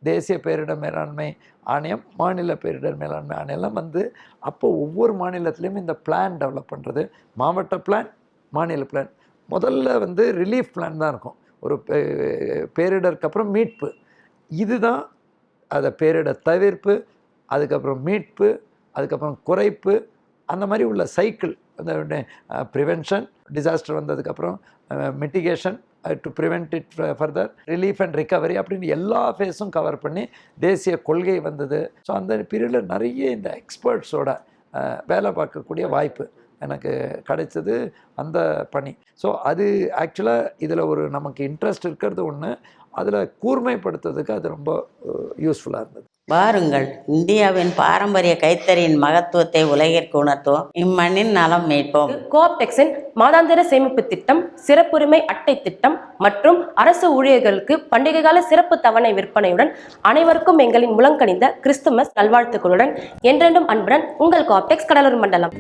தேசிய பேரிடர் மேலாண்மை ஆணையம், மாநில பேரிடர் மேலாண்மை ஆணையம்லாம் வந்து அப்போ ஒவ்வொரு மாநிலத்திலையும் இந்த பிளான் டெவலப் பண்ணுறது, மாவட்ட பிளான், மாநில பிளான். முதல்ல வந்து ரிலீஃப் பிளான் தான் இருக்கும். ஒரு பேரிடருக்கு அப்புறம் மீட்பு, இதுதான். அதை பேரிடர் தவிர்ப்பு, அதுக்கப்புறம் மீட்பு, அதுக்கப்புறம் குறைப்பு, அந்த மாதிரி உள்ள சைக்கிள். அந்த ப்ரிவென்ஷன், டிசாஸ்டர் வந்ததுக்கப்புறம் mitigation to prevent it further, relief and recovery அப்படின்னு எல்லா ஃபேஸும் கவர் பண்ணி தேசிய கொள்கை வந்தது. ஸோ அந்த பீரியடில் நிறைய இந்த எக்ஸ்பர்ட்ஸோட வேலை பார்க்கக்கூடிய வாய்ப்பு எனக்கு கிடைச்சது அந்த பணி. ஸோ அது ஆக்சுவலாக இதில் ஒரு நமக்கு இன்ட்ரெஸ்ட் இருக்கிறது ஒன்று, அதில் கூர்மைப்படுத்துறதுக்கு அது ரொம்ப யூஸ்ஃபுல்லாக இருந்தது. வாருங்கள், இந்தியாவின் பாரம்பரிய கைத்தறியின் மகத்துவத்தை உலகிற்கு உணர்த்துவோம், இம்மண்ணின் நலம் மீட்போம். கோஆப்டெக்ஸின் மாதாந்திர சேமிப்பு திட்டம், சிறப்புரிமை அட்டை திட்டம் மற்றும் அரசு ஊழியர்களுக்கு பண்டிகை கால சிறப்பு தவணை விற்பனையுடன் அனைவருக்கும் எங்களின் முழங்கணிந்த கிறிஸ்துமஸ் நல்வாழ்த்துக்களுடன் என்றென்றும் அன்புடன் உங்கள் கோஆப்டெக்ஸ் கடலூர் மண்டலம்.